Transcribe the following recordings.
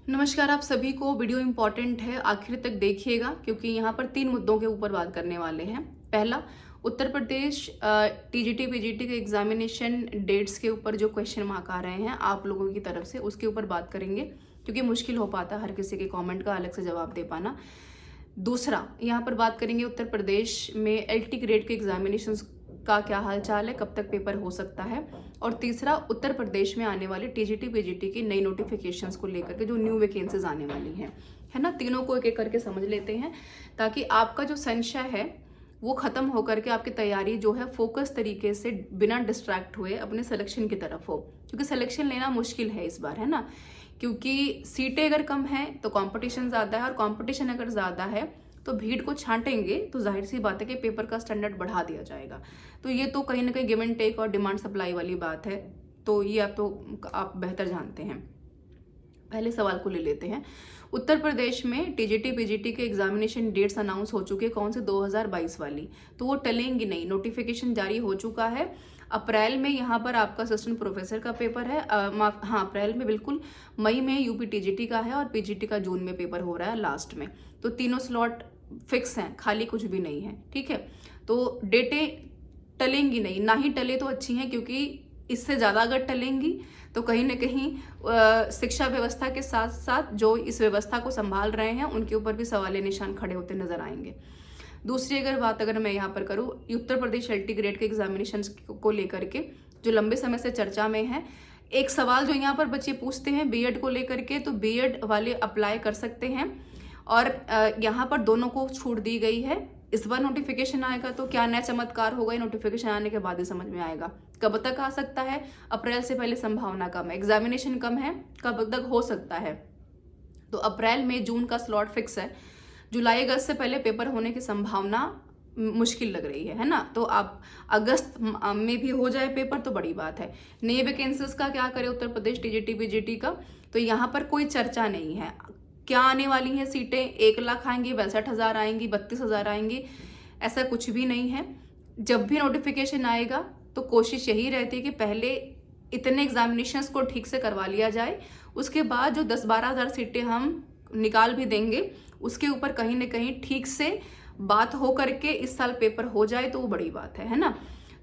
नमस्कार, आप सभी को। वीडियो इम्पॉर्टेंट है, आखिर तक देखिएगा क्योंकि यहाँ पर 3 मुद्दों के ऊपर बात करने वाले हैं। पहला, उत्तर प्रदेश टीजीटी पीजीटी के एग्जामिनेशन डेट्स के ऊपर जो क्वेश्चन मार्क आ रहे हैं आप लोगों की तरफ से, उसके ऊपर बात करेंगे क्योंकि मुश्किल हो पाता हर किसी के कमेंट का अलग से जवाब दे पाना। दूसरा, यहाँ पर बात करेंगे उत्तर प्रदेश में एलटी ग्रेड के एग्जामिनेशंस का क्या हाल चाल है, कब तक पेपर हो सकता है। और तीसरा, उत्तर प्रदेश में आने वाले टीजीटी पीजीटी की नई नोटिफिकेशंस को लेकर के जो न्यू वैकेंसीज आने वाली हैं, है ना। तीनों को एक एक करके समझ लेते हैं ताकि आपका जो संशय है वो खत्म होकर के आपकी तैयारी जो है फोकस तरीके से बिना डिस्ट्रैक्ट हुए अपने सिलेक्शन की तरफ हो, क्योंकि सिलेक्शन लेना मुश्किल है इस बार, है ना। क्योंकि सीटें अगर कम है तो कंपटीशन ज़्यादा है, और कंपटीशन अगर ज़्यादा है तो भीड़ को छांटेंगे तो जाहिर सी बात है कि पेपर का स्टैंडर्ड बढ़ा दिया जाएगा। तो ये तो कहीं ना कहीं गिव एंड टेक और डिमांड सप्लाई वाली बात है, तो ये आप बेहतर जानते हैं। पहले सवाल को ले लेते हैं। उत्तर प्रदेश में टीजीटी पीजीटी के एग्जामिनेशन डेट्स अनाउंस हो चुके, कौन से 2022 वाली, तो वो टलेंगी नहीं। नोटिफिकेशन जारी हो चुका है। अप्रैल में यहाँ पर आपका असिस्टेंट प्रोफेसर का पेपर है, हाँ अप्रैल में बिल्कुल। मई में यूपी टीजीटी का है और पीजीटी का जून में पेपर हो रहा है लास्ट में। तो तीनों स्लॉट फिक्स हैं, खाली कुछ भी नहीं है, ठीक है। तो डेटें टलेंगी नहीं, ना ही टले तो अच्छी हैं, क्योंकि इससे ज़्यादा अगर टलेंगी तो कहीं ना कहीं शिक्षा व्यवस्था के साथ साथ जो इस व्यवस्था को संभाल रहे हैं उनके ऊपर भी सवालिया निशान खड़े होते नजर आएंगे। दूसरी अगर मैं यहाँ पर करूँ उत्तर प्रदेश एलटी ग्रेड के एग्जामिनेशन को लेकर के जो लंबे समय से चर्चा में है, एक सवाल जो यहाँ पर बच्चे पूछते हैं बीएड को लेकर के, तो बीएड वाले अप्लाई कर सकते हैं और यहाँ पर दोनों को छूट दी गई है। इस बार नोटिफिकेशन आएगा तो क्या नया चमत्कार होगा, ये नोटिफिकेशन आने के बाद ही समझ में आएगा। कब तक आ सकता है? अप्रैल से पहले संभावना कम है, एग्जामिनेशन कम है, कब तक हो सकता है? तो अप्रैल में जून का स्लॉट फिक्स है, जुलाई अगस्त से पहले पेपर होने की संभावना मुश्किल लग रही है ना। तो आप अगस्त में भी हो जाए पेपर तो बड़ी बात है। नई वैकेंसीज का क्या करे उत्तर प्रदेश टीजीटी पीजीटी का, तो यहाँ पर कोई चर्चा नहीं है। क्या आने वाली हैं सीटें? 1 लाख आएंगी, 62,000 आएंगी, 32,000 आएंगी, ऐसा कुछ भी नहीं है। जब भी नोटिफिकेशन आएगा तो कोशिश यही रहती है कि पहले इतने एग्जामिनेशंस को ठीक से करवा लिया जाए, उसके बाद जो 10-12,000 सीटें हम निकाल भी देंगे उसके ऊपर कहीं ना कहीं ठीक से बात हो करके इस साल पेपर हो जाए तो वो बड़ी बात है ना।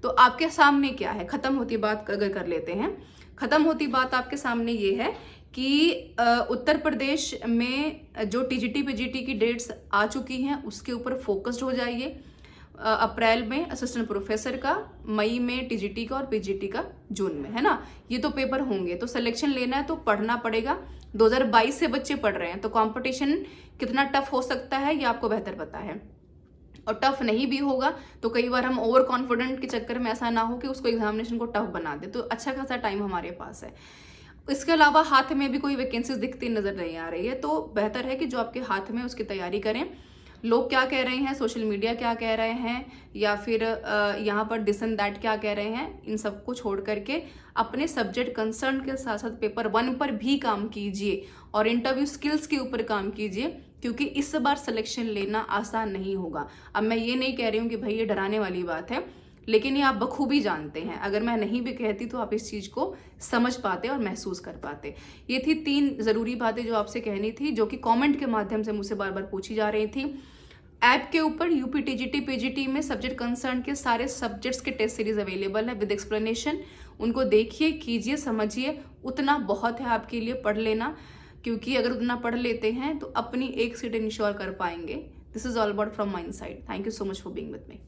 तो आपके सामने क्या है, खत्म होती बात अगर कर लेते हैं, खत्म होती बात आपके सामने ये है कि उत्तर प्रदेश में जो टीजीटी पीजीटी की डेट्स आ चुकी हैं उसके ऊपर फोकस्ड हो जाइए। अप्रैल में असिस्टेंट प्रोफेसर का, मई में टीजीटी का और पीजीटी का जून में, है ना। ये तो पेपर होंगे, तो सिलेक्शन लेना है तो पढ़ना पड़ेगा। 2022 से बच्चे पढ़ रहे हैं तो कंपटीशन कितना टफ हो सकता है ये आपको बेहतर पता है। और टफ नहीं भी होगा तो कई बार हम ओवर कॉन्फिडेंट के चक्कर में ऐसा ना हो कि उसको एग्जामिनेशन को टफ बना दे, तो अच्छा खासा टाइम हमारे पास है। इसके अलावा हाथ में भी कोई वैकेंसीज दिखती नजर नहीं आ रही है, तो बेहतर है कि जो आपके हाथ में उसकी तैयारी करें। लोग क्या कह रहे हैं, सोशल मीडिया क्या कह रहे हैं, या फिर यहाँ पर दिस एंड दैट क्या कह रहे हैं, इन सबको छोड़ करके अपने सब्जेक्ट कंसर्न के साथ साथ पेपर 1 पर भी काम कीजिए और इंटरव्यू स्किल्स के ऊपर काम कीजिए, क्योंकि इस बार सिलेक्शन लेना आसान नहीं होगा। अब मैं ये नहीं कह रही हूँ कि भाई ये डराने वाली बात है, लेकिन ये आप बखूबी जानते हैं। अगर मैं नहीं भी कहती तो आप इस चीज को समझ पाते और महसूस कर पाते। ये थी 3 जरूरी बातें जो आपसे कहनी थी, जो कि कमेंट के माध्यम से मुझसे बार बार पूछी जा रही थी। ऐप के ऊपर यूपी टीजीटी पीजीटी में सब्जेक्ट कंसर्न के सारे सब्जेक्ट्स के टेस्ट सीरीज अवेलेबल है विद एक्सप्लेनेशन। उनको देखिए, कीजिए, समझिए, उतना बहुत है आपके लिए। पढ़ लेना, क्योंकि अगर उतना पढ़ लेते हैं तो अपनी एक सीट इंश्योर कर पाएंगे। This is all about from my side. Thank you so much for being with me.